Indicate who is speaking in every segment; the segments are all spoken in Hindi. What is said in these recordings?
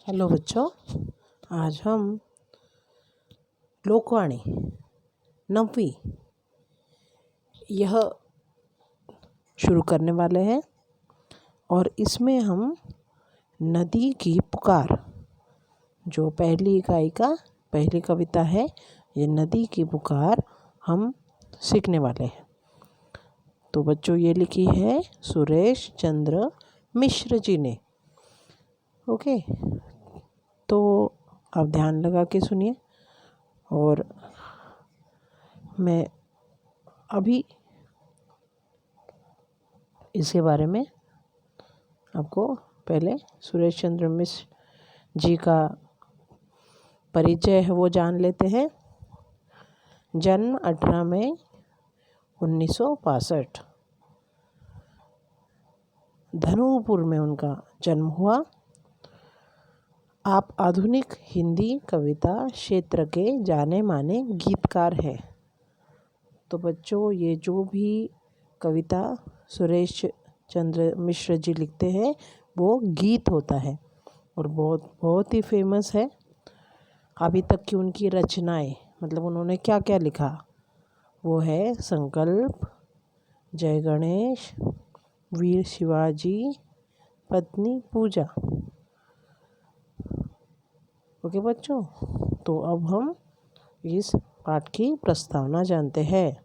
Speaker 1: हेलो बच्चों, आज हम लोकवाणी नवीं यह शुरू करने वाले हैं और इसमें हम नदी की पुकार जो पहली इकाई का पहली कविता है, ये नदी की पुकार हम सीखने वाले हैं। तो बच्चों, ये लिखी है सुरेश चंद्र मिश्र जी ने। ओके, तो आप ध्यान लगा के सुनिए और मैं अभी इसके बारे में आपको पहले सुरेश चंद्र मिश्र जी का परिचय है वो जान लेते हैं। जन्म 18 मई 1965 धनुपुर में उनका जन्म हुआ। आप आधुनिक हिंदी कविता क्षेत्र के जाने माने गीतकार हैं। तो बच्चों, ये जो भी कविता सुरेश चंद्र मिश्र जी लिखते हैं वो गीत होता है और बहुत ही फेमस है। अभी तक की उनकी रचनाएं, मतलब उन्होंने क्या क्या लिखा, वो है संकल्प, जय गणेश, वीर शिवाजी, पत्नी पूजा। ओके बच्चों, तो अब हम इस पाठ की प्रस्तावना जानते हैं।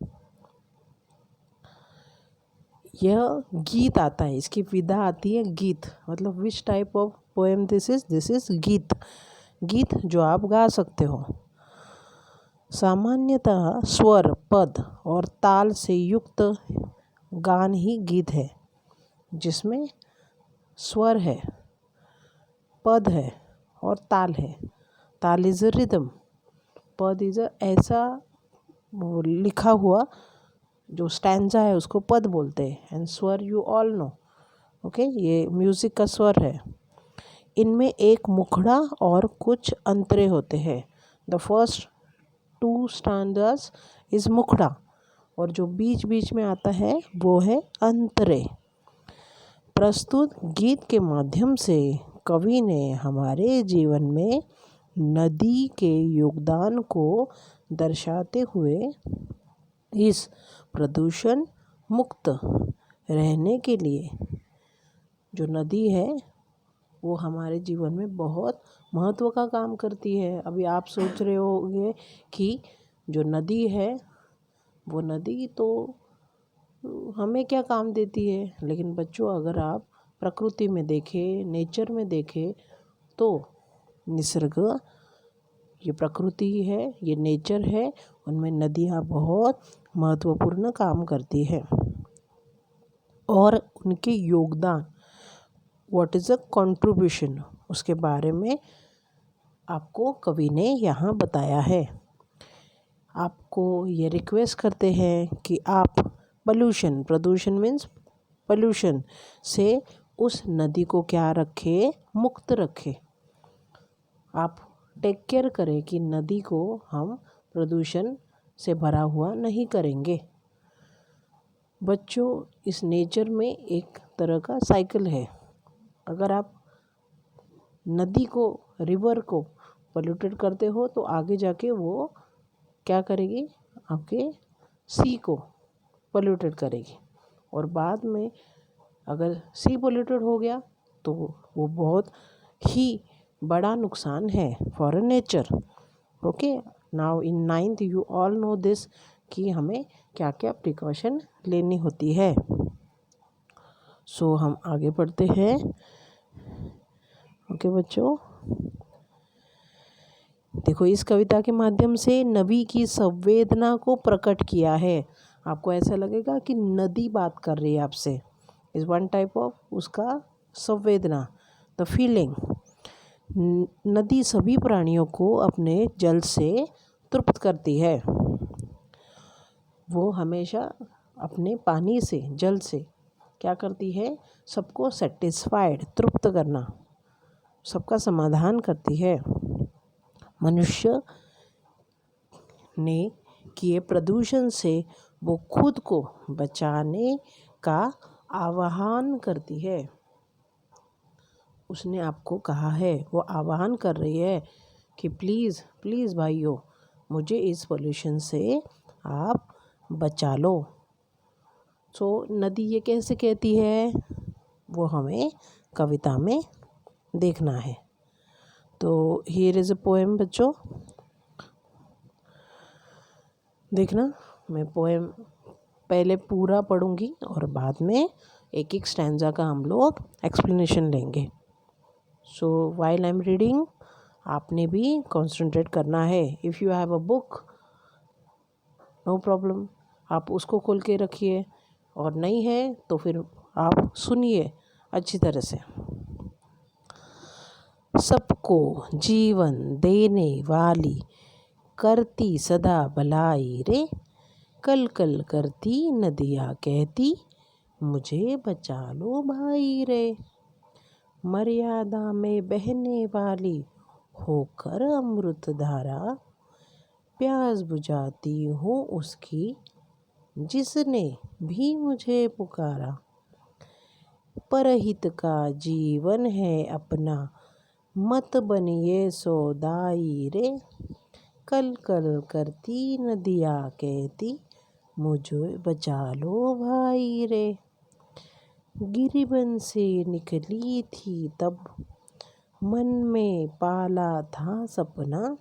Speaker 1: यह गीत आता है, इसकी विधा आती है गीत, मतलब which type of poem this is गीत। गीत जो आप गा सकते हो। सामान्यतः स्वर, पद और ताल से युक्त गान ही गीत है, जिसमें स्वर है, पद है और ताल है। ताल इज अ रिदम, पद इज ऐसा वो लिखा हुआ जो स्टैंजा है उसको पद बोलते हैं। एंड स्वर यू ऑल नो, ओके, ये म्यूजिक का स्वर है। इनमें एक मुखड़ा और कुछ अंतरे होते हैं। द फर्स्ट 2 स्टैंजास इज मुखड़ा और जो बीच बीच में आता है वो है अंतरे। प्रस्तुत गीत के माध्यम से कवि ने हमारे जीवन में नदी के योगदान को दर्शाते हुए इस प्रदूषण मुक्त रहने के लिए, जो नदी है वो हमारे जीवन में बहुत महत्व का काम करती है। अभी आप सोच रहे होंगे कि जो नदी है वो नदी तो हमें क्या काम देती है, लेकिन बच्चों अगर आप प्रकृति में देखें, नेचर में देखें, तो निसर्ग, ये प्रकृति है, ये नेचर है, उनमें नदियाँ बहुत महत्वपूर्ण काम करती है। और उनके योगदान, व्हाट इज़ अ कंट्रीब्यूशन, उसके बारे में आपको कवि ने यहाँ बताया है। आपको ये रिक्वेस्ट करते हैं कि आप प्रदूषण मीन्स पोल्यूशन से उस नदी को क्या रखें, मुक्त रखें। आप टेक केयर करें कि नदी को हम प्रदूषण से भरा हुआ नहीं करेंगे। बच्चों, इस नेचर में एक तरह का साइकिल है। अगर आप नदी को, रिवर को पोल्यूटेड करते हो तो आगे जाके वो क्या करेगी, आपके सी को पोल्यूटेड करेगी और बाद में अगर सी पोल्यूटेड हो गया तो वो बहुत ही बड़ा नुकसान है for nature. Okay, now in 9th you all know this कि हमें क्या क्या प्रिकॉशन लेनी होती है। सो हम आगे बढ़ते हैं। ओके बच्चों, देखो, इस कविता के माध्यम से नदी की संवेदना को प्रकट किया है। आपको ऐसा लगेगा कि नदी बात कर रही है आपसे। इज वन टाइप ऑफ उसका संवेदना, द फीलिंग। नदी सभी प्राणियों को अपने जल से तृप्त करती है। वो हमेशा अपने पानी से, जल से क्या करती है, सबको सेटिस्फाइड, तृप्त करना, सबका समाधान करती है। मनुष्य ने किए प्रदूषण से वो खुद को बचाने का आह्वान करती है। उसने आपको कहा है, वो आह्वान कर रही है कि प्लीज़ प्लीज़ भाइयों, मुझे इस पोल्यूशन से आप बचा लो। सो नदी ये कैसे कहती है, वो हमें कविता में देखना है। तो हियर इज़ अ पोएम बच्चों, देखना। मैं पोएम पहले पूरा पढ़ूंगी और बाद में एक एक स्टैंजा का हम लोग एक्सप्लेनेशन लेंगे। So while I am reading, आपने भी कॉन्सेंट्रेट करना है। If you have a book, no problem, आप उसको खोल के रखिए, और नहीं है तो फिर आप सुनिए अच्छी तरह से। सबको जीवन देने वाली, करती सदा भलाई रे, कल कल करती नदियाँ कहती, मुझे बचा लो भाई रे। मर्यादा में बहने वाली, होकर अमृत धारा, प्यास बुझाती हूँ उसकी, जिसने भी मुझे पुकारा। परहित का जीवन है अपना, मत बनिए सौदाई रे, कल कल करती नदियाँ कहती, मुझे बचा लो भाई रे। गिरिबन से निकली थी तब, मन में पाला था सपना,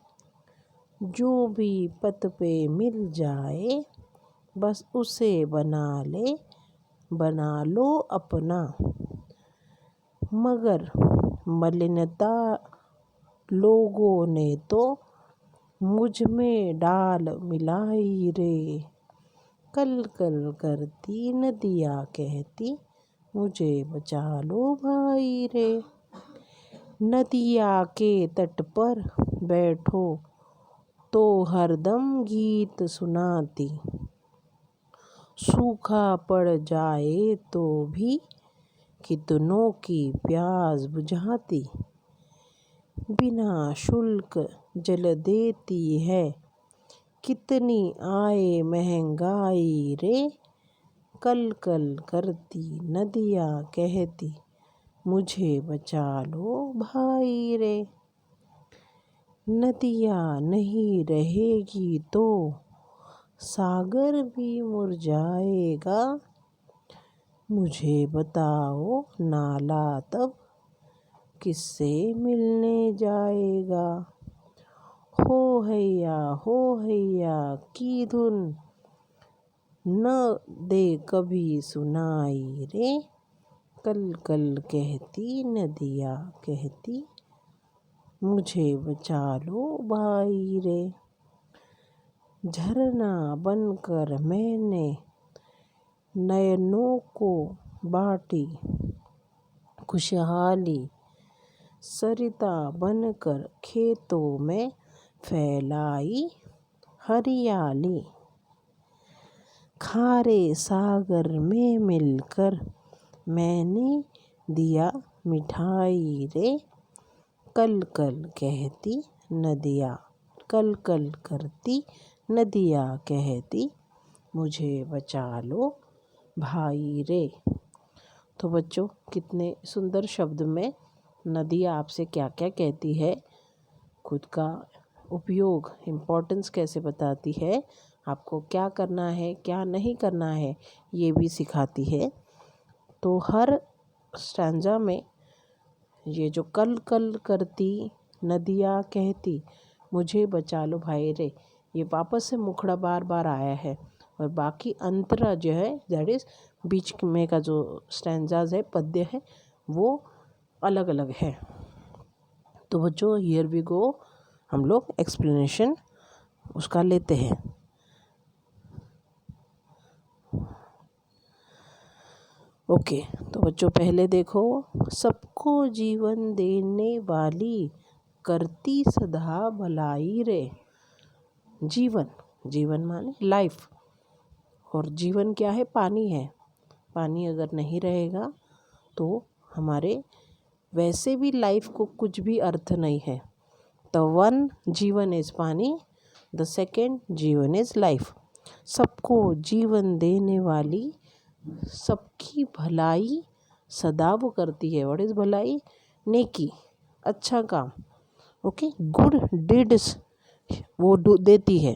Speaker 1: जो भी पथ पे मिल जाए, बस उसे बना लो अपना। मगर मलिनता लोगों ने तो मुझ में डाल मिलाई रे, कल कल करती नदियाँ कहती, मुझे बचा लो भाई रे। नदिया के तट पर बैठो तो हरदम गीत सुनाती, सूखा पड़ जाए तो भी कितनों की प्यास बुझाती, बिना शुल्क जल देती है, कितनी आए महंगाई रे, कल कल करती नदियाँ कहती, मुझे बचा लो भाई रे। नदियाँ नहीं रहेगी तो सागर भी मुरझाएगा, मुझे बताओ नाला तब किससे मिलने जाएगा। हो हैया की धुन न दे कभी सुनाई रे, कल कल कहती नदियाँ कहती, मुझे बचा लो भाई रे। झरना बनकर मैंने नयनों को बांटी खुशहाली, सरिता बनकर खेतों में फैलाई हरियाली, खारे सागर में मिलकर मैंने दिया मिठाई रे, कल कल कहती नदियाँ, कल कल करती नदियाँ कहती, मुझे बचा लो भाई रे। तो बच्चों, कितने सुंदर शब्द में नदियाँ आपसे क्या क्या कहती है, खुद का उपयोग, इम्पोर्टेंस कैसे बताती है, आपको क्या करना है क्या नहीं करना है, ये भी सिखाती है। तो हर स्टैंजा में ये जो कल कल करती नदियाँ कहती, मुझे बचा लो भाई रे, ये वापस से मुखड़ा बार बार आया है। और बाकी अंतरा जो है, दैट इज़ बीच में का जो स्टैंजाज है, पद्य है, वो अलग अलग है। तो बच्चों, हियर वी गो, हम लोग एक्सप्लेनेशन उसका लेते हैं। ओके, तो बच्चों पहले देखो, सबको जीवन देने वाली, करती सदा भलाई रे। जीवन, जीवन माने लाइफ, और जीवन क्या है, पानी है। पानी अगर नहीं रहेगा तो हमारे वैसे भी लाइफ को कुछ भी अर्थ नहीं है। तो वन, जीवन इज़ पानी, द सेकेंड, जीवन इज़ लाइफ। सबको जीवन देने वाली, सबकी भलाई सदा वो करती है। व्हाट इज़ भलाई? नेकी, अच्छा काम, ओके, गुड डीड्स वो देती है।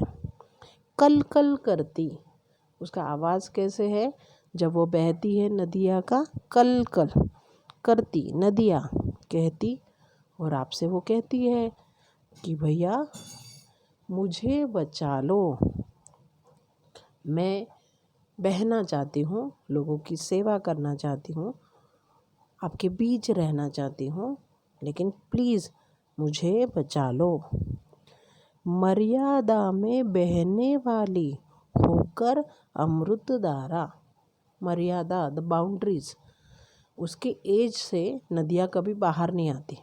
Speaker 1: कल कल करती, उसका आवाज़ कैसे है जब वो बहती है नदिया का, कल कल करती नदियाँ कहती, और आपसे वो कहती है कि भैया मुझे बचा लो, मैं बहना चाहती हूँ, लोगों की सेवा करना चाहती हूँ, आपके बीच रहना चाहती हूँ, लेकिन प्लीज़ मुझे बचा लो। मर्यादा में बहने वाली होकर अमृतधारा, मर्यादा द बाउंड्रीज, उसके एज से नदियाँ कभी बाहर नहीं आती।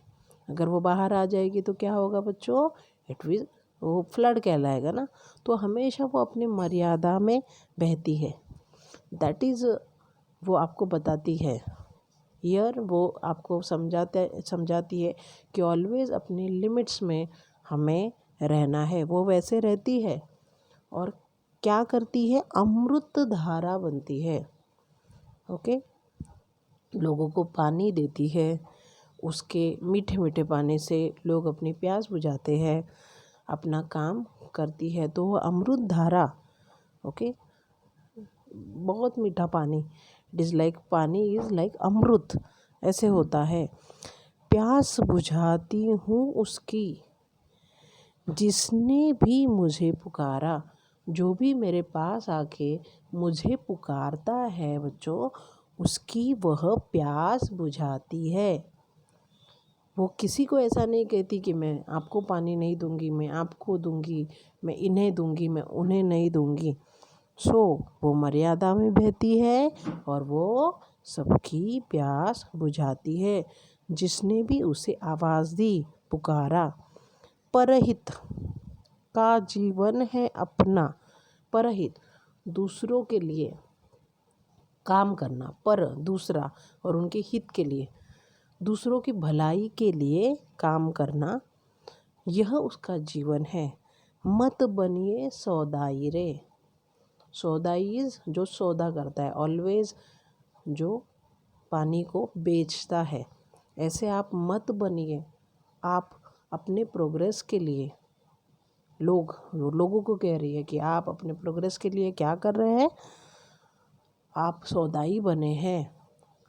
Speaker 1: अगर वो बाहर आ जाएगी तो क्या होगा बच्चों, इट विल वो फ्लड कहलाएगा ना। तो हमेशा वो अपनी मर्यादा में बहती है, दैट इज़ वो आपको बताती है। ईयर वो आपको समझाती है कि ऑलवेज़ अपनी लिमिट्स में हमें रहना है। वो वैसे रहती है और क्या करती है, अमृत धारा बनती है, ओके, लोगों को पानी देती है, उसके मीठे मीठे पानी से लोग अपनी प्यास बुझाते हैं, अपना काम करती है, तो वो अमृत धारा, ओके, बहुत मीठा पानी, इट इज़ लाइक पानी इज़ लाइक अमृत, ऐसे होता है। प्यास बुझाती हूँ उसकी जिसने भी मुझे पुकारा, जो भी मेरे पास आके मुझे पुकारता है बच्चों, उसकी वह प्यास बुझाती है। वो किसी को ऐसा नहीं कहती कि मैं आपको पानी नहीं दूंगी, मैं आपको दूंगी, मैं इन्हें दूंगी, मैं उन्हें नहीं दूंगी। वो मर्यादा में बहती है और वो सबकी प्यास बुझाती है, जिसने भी उसे आवाज़ दी, पुकारा। परहित का जीवन है अपना, परहित दूसरों के लिए काम करना, पर दूसरा और उनके हित के लिए, दूसरों की भलाई के लिए काम करना, यह उसका जीवन है। मत बनिए सौदाई रे, सौदाई जो सौदा करता है, ऑलवेज जो पानी को बेचता है, ऐसे आप मत बनिए। आप अपने प्रोग्रेस के लिए, लोगों को कह रही है कि आप अपने प्रोग्रेस के लिए क्या कर रहे हैं, आप सौदाई बने हैं।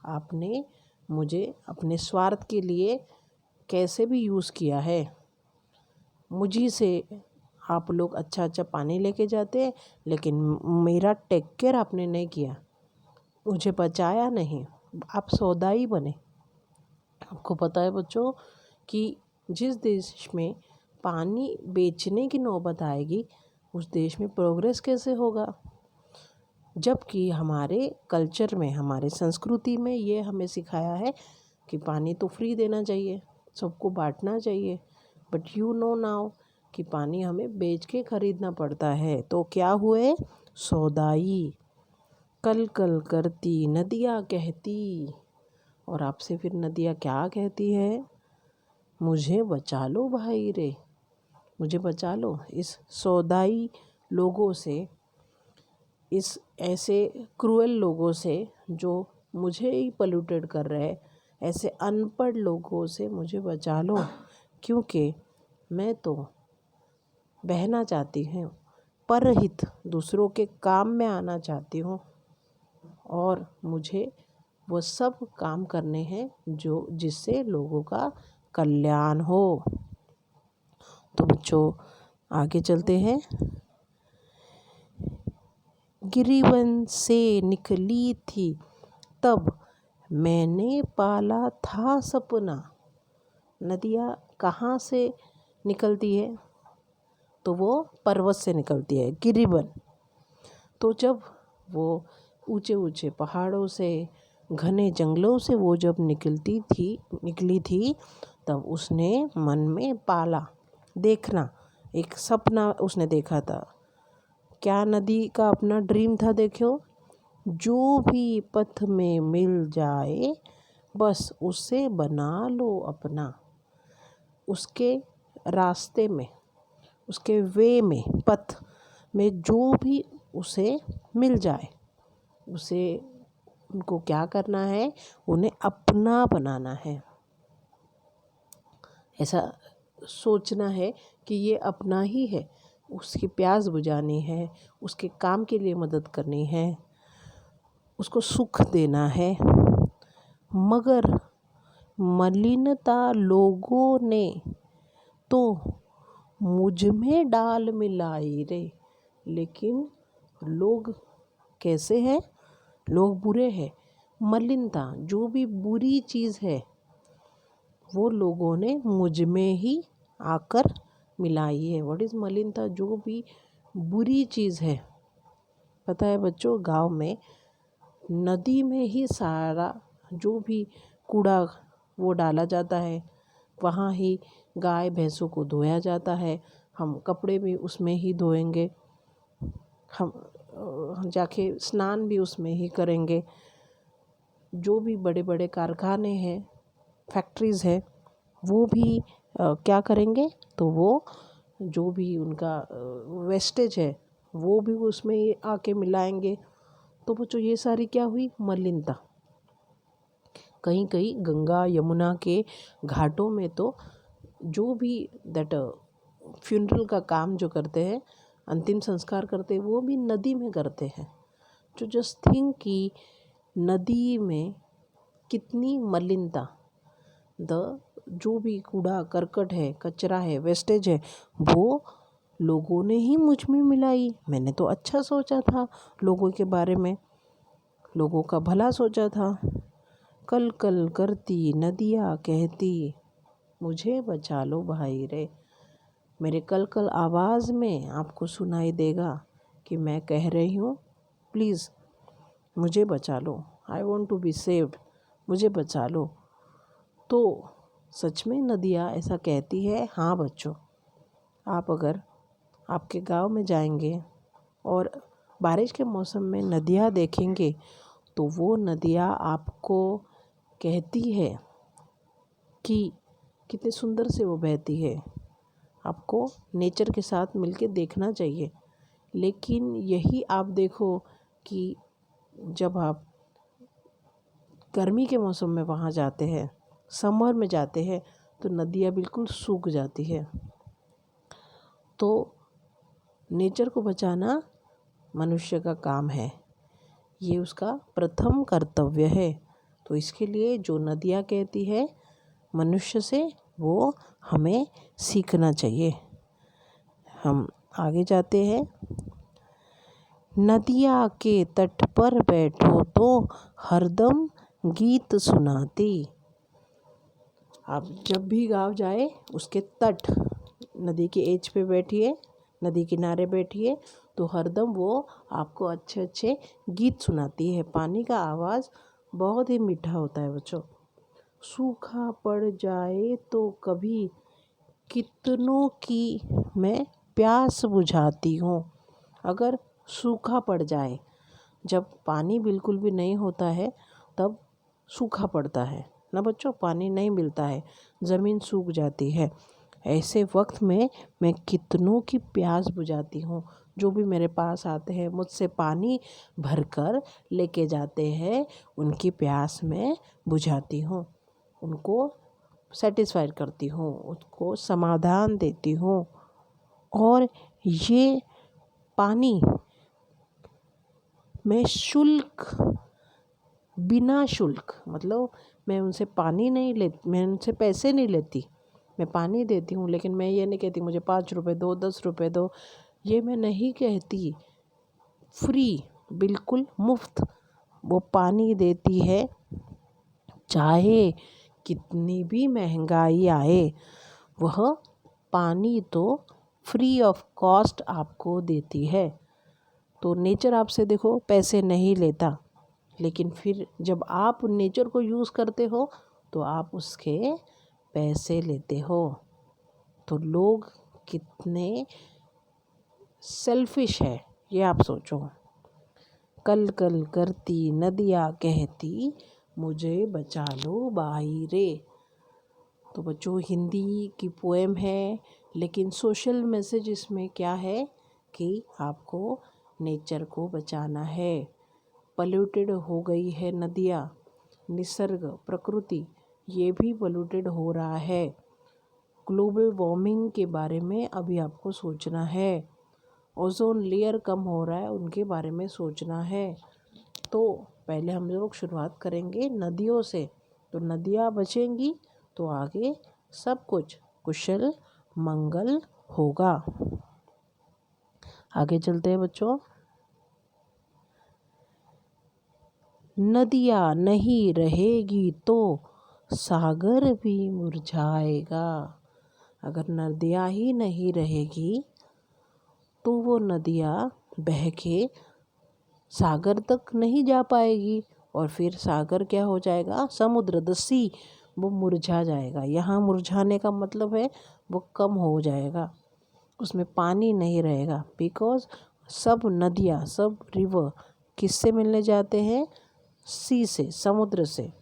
Speaker 1: आपने मुझे अपने स्वार्थ के लिए कैसे भी यूज़ किया है, मुझी से आप लोग अच्छा अच्छा पानी लेके जाते हैं, लेकिन मेरा टेक केयर आपने नहीं किया, मुझे बचाया नहीं, आप सौदाई बने। आपको पता है बच्चों कि जिस देश में पानी बेचने की नौबत आएगी, उस देश में प्रोग्रेस कैसे होगा। जबकि हमारे कल्चर में, हमारे संस्कृति में ये हमें सिखाया है कि पानी तो फ्री देना चाहिए, सबको बांटना चाहिए, बट यू नो नाउ कि पानी हमें बेच के ख़रीदना पड़ता है। तो क्या हुए, सौदाई, कल कल करती नदियाँ कहती, और आपसे फिर नदियाँ क्या कहती है, मुझे बचा लो भाई रे, मुझे बचा लो इस सौदाई लोगों से, इस ऐसे क्रूएल लोगों से जो मुझे ही पॉल्यूटेड कर रहे हैं, ऐसे अनपढ़ लोगों से मुझे बचा लो, क्योंकि मैं तो बहना चाहती हूँ, परहित दूसरों के काम में आना चाहती हूँ, और मुझे वो सब काम करने हैं जो जिससे लोगों का कल्याण हो। तो बच्चों आगे चलते हैं। गिरिवन से निकली थी तब मैंने पाला था सपना। नदियाँ कहाँ से निकलती है, तो वो पर्वत से निकलती है, गिरिवन। तो जब वो ऊंचे ऊंचे पहाड़ों से, घने जंगलों से वो जब निकली थी, तब उसने मन में पाला, देखना, एक सपना उसने देखा था। क्या नदी का अपना ड्रीम था, देखो, जो भी पथ में मिल जाए बस उसे बना लो अपना। उसके रास्ते में, उसके वे में, पथ में जो भी उसे मिल जाए, उसे उनको क्या करना है, उन्हें अपना बनाना है। ऐसा सोचना है कि ये अपना ही है, उसकी प्यास बुझानी है, उसके काम के लिए मदद करनी है, उसको सुख देना है। मगर मलिनता लोगों ने तो मुझ में डाल मिलाई रे। लेकिन लोग कैसे हैं? लोग बुरे हैं। मलिनता जो भी बुरी चीज़ है वो लोगों ने मुझ में ही आकर मिलाई है। व्हाट इज़ मलिनता? जो भी बुरी चीज़ है। पता है बच्चों, गांव में नदी में ही सारा जो भी कूड़ा वो डाला जाता है, वहाँ ही गाय भैंसों को धोया जाता है। हम कपड़े भी उसमें ही धोएंगे, हम जाके स्नान भी उसमें ही करेंगे। जो भी बड़े बड़े कारखाने हैं, फैक्ट्रीज़ है, वो भी क्या करेंगे, तो वो जो भी उनका वेस्टेज है वो भी उसमें ही आके मिलाएंगे। तो बच्चों ये सारी क्या हुई? मलिनता। कहीं कहीं गंगा यमुना के घाटों में तो जो भी दैट फ्यूनरल का काम जो करते हैं, अंतिम संस्कार करते हैं, वो भी नदी में करते हैं। जो जस्ट थिंक कि नदी में कितनी मलिनता, जो भी कूड़ा करकट है, कचरा है, वेस्टेज है, वो लोगों ने ही मुझ में मिलाई। मैंने तो अच्छा सोचा था लोगों के बारे में, लोगों का भला सोचा था। कल कल करती नदियाँ कहती मुझे बचा लो भाई रे। मेरे कल कल आवाज़ में आपको सुनाई देगा कि मैं कह रही हूँ, प्लीज़ मुझे बचा लो, I want to be saved, मुझे बचा लो। तो सच में नदियाँ ऐसा कहती है? हाँ बच्चों, आप अगर आपके गांव में जाएंगे और बारिश के मौसम में नदियाँ देखेंगे तो वो नदियाँ आपको कहती है कि कितने सुंदर से वो बहती है। आपको नेचर के साथ मिलके देखना चाहिए। लेकिन यही आप देखो कि जब आप गर्मी के मौसम में वहाँ जाते हैं, समर में जाते हैं, तो नदियाँ बिल्कुल सूख जाती है। तो नेचर को बचाना मनुष्य का काम है, ये उसका प्रथम कर्तव्य है। तो इसके लिए जो नदियाँ कहती है मनुष्य से, वो हमें सीखना चाहिए। हम आगे जाते हैं। नदिया के तट पर बैठो तो हरदम गीत सुनाती। आप जब भी गाँव जाए, उसके तट, नदी के एज पे बैठिए, नदी किनारे बैठिए, तो हरदम वो आपको अच्छे अच्छे गीत सुनाती है। पानी का आवाज़ बहुत ही मीठा होता है बच्चों। सूखा पड़ जाए तो कभी कितनों की मैं प्यास बुझाती हूँ। अगर सूखा पड़ जाए, जब पानी बिल्कुल भी नहीं होता है तब सूखा पड़ता है ना बच्चों, पानी नहीं मिलता है, ज़मीन सूख जाती है। ऐसे वक्त में मैं कितनों की प्यास बुझाती हूँ। जो भी मेरे पास आते हैं, मुझसे पानी भरकर लेके जाते हैं, उनकी प्यास मैं बुझाती हूँ, उनको सेटिस्फाई करती हूँ, उसको समाधान देती हूँ। और ये पानी मैं बिना शुल्क, मतलब मैं उनसे पानी नहीं लेती, मैं उनसे पैसे नहीं लेती, मैं पानी देती हूँ। लेकिन मैं ये नहीं कहती मुझे 5 रुपए दो, 10 रुपए दो, ये मैं नहीं कहती। फ्री, बिल्कुल मुफ्त वो पानी देती है, चाहे कितनी भी महंगाई आए, वह पानी तो फ्री ऑफ कॉस्ट आपको देती है। तो नेचर आपसे देखो पैसे नहीं लेता, लेकिन फिर जब आप नेचर को यूज़ करते हो तो आप उसके पैसे लेते हो। तो लोग कितने सेल्फिश है, ये आप सोचो। कल कल करती नदियाँ कहती मुझे बचा लो भाई रे। तो बच्चों, हिंदी की पोएम है, लेकिन सोशल मैसेज इसमें क्या है कि आपको नेचर को बचाना है। पॉल्यूटेड हो गई है नदियाँ, निसर्ग प्रकृति ये भी पॉल्यूटेड हो रहा है। ग्लोबल वार्मिंग के बारे में अभी आपको सोचना है। ओजोन लेयर कम हो रहा है, उनके बारे में सोचना है। तो पहले हम लोग शुरुआत करेंगे नदियों से। तो नदियाँ बचेंगी तो आगे सब कुछ कुशल मंगल होगा। आगे चलते हैं बच्चों। नदियाँ नहीं रहेगी तो सागर भी मुरझाएगा। अगर नदियाँ ही नहीं रहेगी तो वो नदियाँ बह के सागर तक नहीं जा पाएगी, और फिर सागर क्या हो जाएगा, समुद्र, द सी, वो मुरझा जाएगा। यहाँ मुरझाने का मतलब है वो कम हो जाएगा, उसमें पानी नहीं रहेगा। बिकॉज सब नदियाँ, सब रिवर किससे मिलने जाते हैं, सी से, समुद्र से।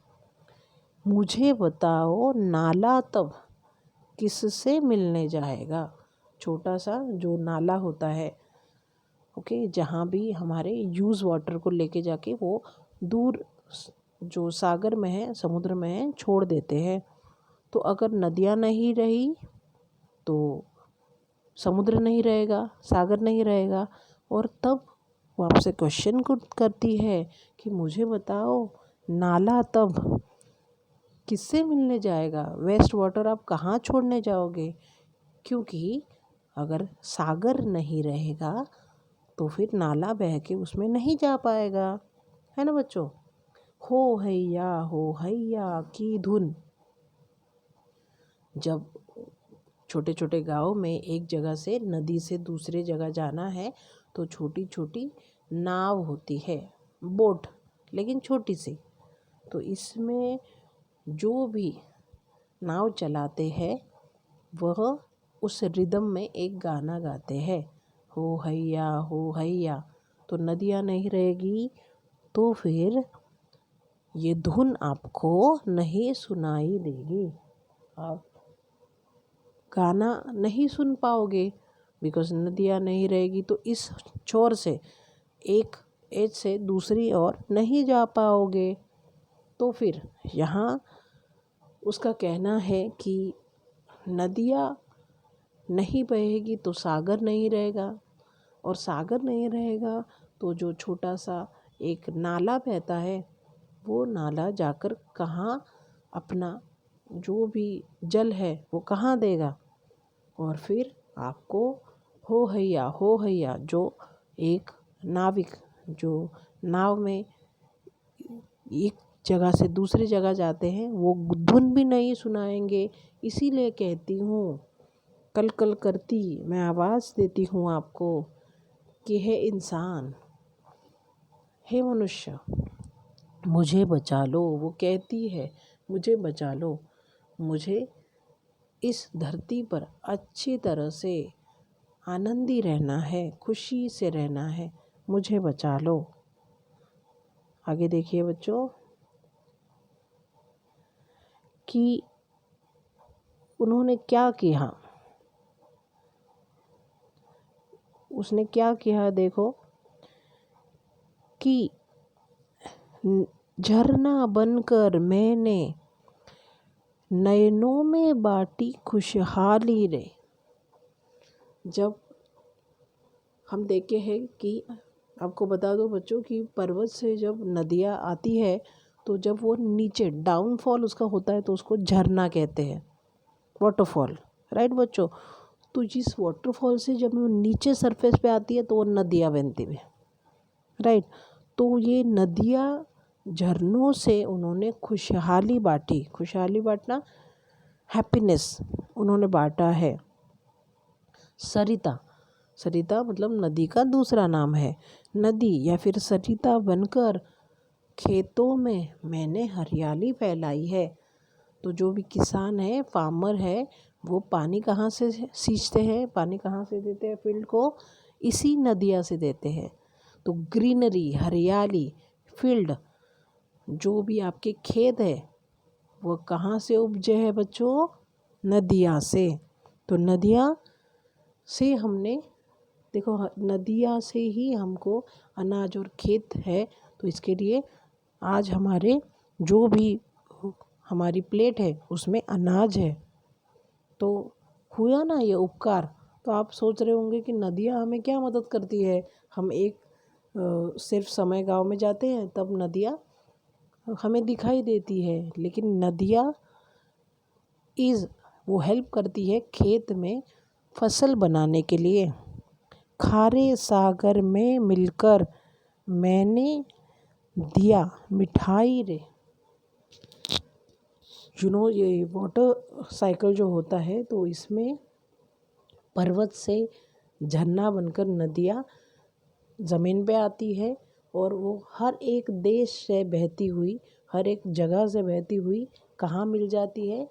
Speaker 1: मुझे बताओ नाला तब किससे मिलने जाएगा। छोटा सा जो नाला होता है, ओके, जहाँ भी हमारे यूज़ वाटर को लेके जाके वो दूर जो सागर में है, समुद्र में है, छोड़ देते हैं। तो अगर नदियाँ नहीं रही तो समुद्र नहीं रहेगा, सागर नहीं रहेगा। और तब वो आपसे क्वेश्चन करती है कि मुझे बताओ नाला तब किससे मिलने जाएगा, वेस्ट वाटर आप कहाँ छोड़ने जाओगे। क्योंकि अगर सागर नहीं रहेगा तो फिर नाला बह के उसमें नहीं जा पाएगा, है ना बच्चों। हो हैया की धुन। जब छोटे छोटे गांव में एक जगह से नदी से दूसरे जगह जाना है तो छोटी छोटी नाव होती है, बोट, लेकिन छोटी सी। तो इसमें जो भी नाव चलाते हैं वह उस रिदम में एक गाना गाते हैं, हो हैया। तो नदियाँ नहीं रहेगी तो फिर ये धुन आपको नहीं सुनाई देगी, आप गाना नहीं सुन पाओगे। बिकॉज नदियाँ नहीं रहेगी तो इस छोर से, एक एज से दूसरी ओर नहीं जा पाओगे। तो फिर यहाँ उसका कहना है कि नदियाँ नहीं बहेगी तो सागर नहीं रहेगा, और सागर नहीं रहेगा तो जो छोटा सा एक नाला बहता है वो नाला जाकर कहाँ अपना जो भी जल है वो कहाँ देगा। और फिर आपको हो हैया जो एक नाविक जो नाव में एक जगह से दूसरी जगह जाते हैं वो धुन भी नहीं सुनाएंगे। इसीलिए कहती हूँ, कल कल करती मैं आवाज़ देती हूँ आपको कि हे इंसान, हे मनुष्य, मुझे बचा लो। वो कहती है मुझे बचा लो, मुझे इस धरती पर अच्छी तरह से आनंदी रहना है, खुशी से रहना है, मुझे बचा लो। आगे देखिए बच्चों कि उन्होंने क्या किया, उसने क्या किया, देखो कि झरना बनकर मैंने नयनों में बाटी खुशहाली रे। जब हम देखे हैं कि, आपको बता दो बच्चों कि पर्वत से जब नदियाँ आती है तो जब वो नीचे डाउनफॉल उसका होता है तो उसको झरना कहते हैं, वाटरफॉल, राइट बच्चों। तो जिस वाटरफॉल से जब वो नीचे सरफेस पे आती है तो वो नदियाँ बनती है, राइट। तो ये नदियाँ झरनों से उन्होंने खुशहाली बांटी, खुशहाली बांटना, हैप्पीनेस उन्होंने बांटा है। सरिता, सरिता मतलब नदी का दूसरा नाम है। नदी या फिर सरिता बनकर खेतों में मैंने हरियाली फैलाई है। तो जो भी किसान है, फार्मर है, वो पानी कहाँ से सींचते हैं, पानी कहाँ से देते हैं फील्ड को, इसी नदियाँ से देते हैं। तो ग्रीनरी, हरियाली, फील्ड, जो भी आपके खेत है वो कहाँ से उपजे है बच्चों, नदियाँ से। तो नदियाँ से हमने, देखो नदियाँ से ही हमको अनाज और खेत है, तो इसके लिए आज हमारे जो भी हमारी प्लेट है उसमें अनाज है। तो हुआ ना ये उपकार। तो आप सोच रहे होंगे कि नदियाँ हमें क्या मदद करती है। हम सिर्फ समय गांव में जाते हैं तब नदियाँ हमें दिखाई देती है, लेकिन नदियाँ वो हेल्प करती है खेत में फसल बनाने के लिए। खारे सागर में मिलकर मैंने दिया मिठाई रे। ये वाटर साइकिल जो होता है तो इसमें पर्वत से झरना बनकर नदियाँ ज़मीन पे आती है और वो हर एक देश से बहती हुई, हर एक जगह से बहती हुई कहाँ मिल जाती है?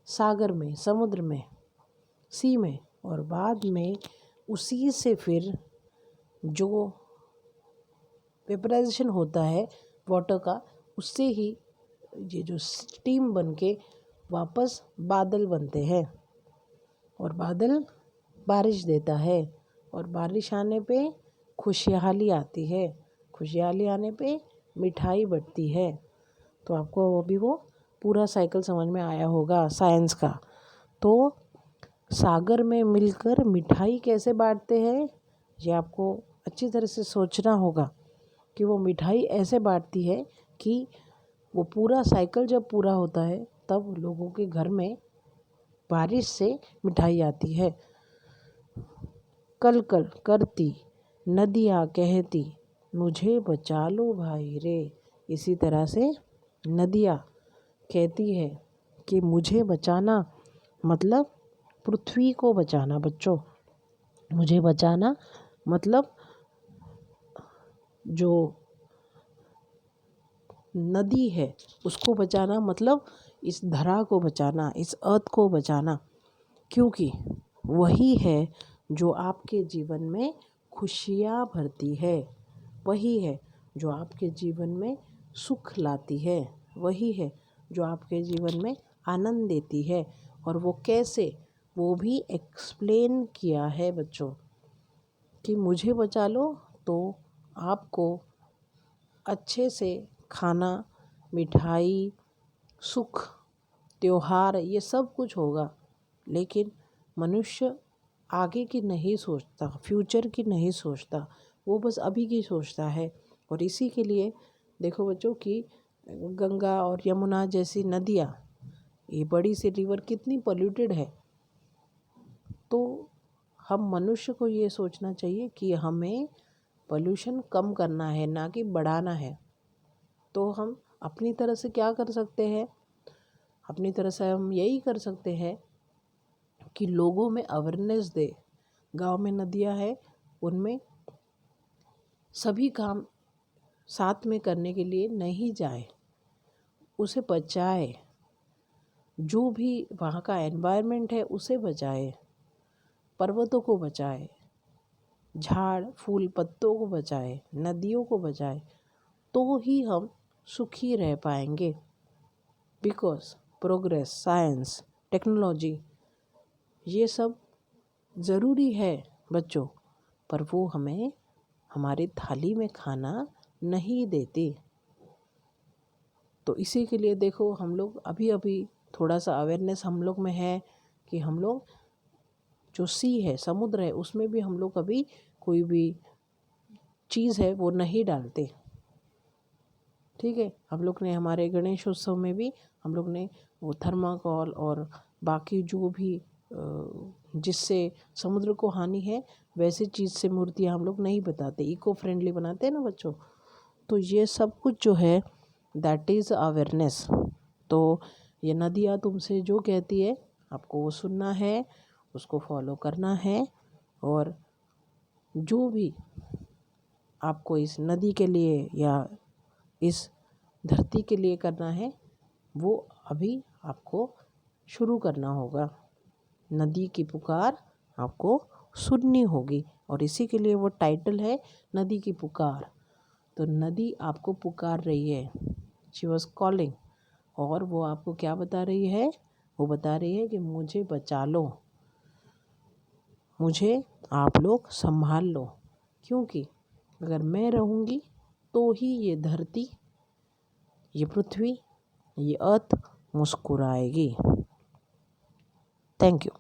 Speaker 1: सागर में, समुद्र में, सी में। और बाद में उसी से फिर जो वेपराइजेशन होता है वाटर का, उससे ही ये जो स्टीम बन के वापस बादल बनते हैं और बादल बारिश देता है और बारिश आने पे खुशहाली आती है, खुशहाली आने पे मिठाई बंटती है। तो आपको अभी वो पूरा साइकिल समझ में आया होगा साइंस का। तो सागर में मिलकर मिठाई कैसे बांटते हैं, ये आपको अच्छी तरह से सोचना होगा कि वो मिठाई ऐसे बांटती है कि वो पूरा साइकिल जब पूरा होता है तब लोगों के घर में बारिश से मिठाई आती है। कल कल करती नदियाँ कहती मुझे बचा लो भाई रे। इसी तरह से नदियाँ कहती है कि मुझे बचाना, मतलब पृथ्वी को बचाना बच्चों। मुझे बचाना मतलब जो नदी है उसको बचाना, मतलब इस धरा को बचाना, इस अर्थ को बचाना, क्योंकि वही है जो आपके जीवन में खुशियाँ भरती है, वही है जो आपके जीवन में सुख लाती है, वही है जो आपके जीवन में आनंद देती है। और वो कैसे, वो भी एक्सप्लेन किया है बच्चों कि मुझे बचा लो तो आपको अच्छे से खाना, मिठाई, सुख, त्योहार, ये सब कुछ होगा। लेकिन मनुष्य आगे की नहीं सोचता, फ्यूचर की नहीं सोचता, वो बस अभी की सोचता है। और इसी के लिए देखो बच्चों कि गंगा और यमुना जैसी नदियाँ, ये बड़ी सी रिवर कितनी पोल्यूटेड है। तो हम मनुष्य को ये सोचना चाहिए कि हमें पोल्यूशन कम करना है, ना कि बढ़ाना है। तो हम अपनी तरह से क्या कर सकते हैं? अपनी तरह से हम यही कर सकते हैं कि लोगों में अवेयरनेस दे। गांव में नदियाँ है, उनमें सभी काम साथ में करने के लिए नहीं जाए, उसे बचाए। जो भी वहाँ का एनवायरनमेंट है उसे बचाए, पर्वतों को बचाए, झाड़ फूल पत्तों को बचाए, नदियों को बचाए, तो ही हम सुखी रह पाएंगे। बिकॉज प्रोग्रेस, साइंस, टेक्नोलॉजी, ये सब ज़रूरी है बच्चों, पर वो हमें हमारी थाली में खाना नहीं देते। तो इसी के लिए देखो हम लोग अभी अभी थोड़ा सा अवेयरनेस हम लोग में है कि हम लोग जो सी है, समुद्र है, उसमें भी हम लोग कभी कोई भी चीज़ है वो नहीं डालते। ठीक है, हम लोग ने हमारे गणेश उत्सव में भी हम लोग ने वो थर्माकोल और बाकी जो भी जिससे समुद्र को हानि है वैसे चीज़ से मूर्तियाँ हम लोग नहीं बनाते, इको फ्रेंडली बनाते हैं ना बच्चों। तो ये सब कुछ जो है दैट इज़ अवेयरनेस। तो ये नदियाँ तुमसे जो कहती है आपको वो सुनना है, उसको फॉलो करना है। और जो भी आपको इस नदी के लिए या इस धरती के लिए करना है वो अभी आपको शुरू करना होगा। नदी की पुकार आपको सुननी होगी और इसी के लिए वो टाइटल है नदी की पुकार। तो नदी आपको पुकार रही है, शी वॉज कॉलिंग। और वो आपको क्या बता रही है? वो बता रही है कि मुझे बचा लो, मुझे आप लोग संभाल लो, क्योंकि अगर मैं रहूँगी तो ही ये धरती, ये पृथ्वी, ये अर्थ मुस्कुराएगी। Thank you.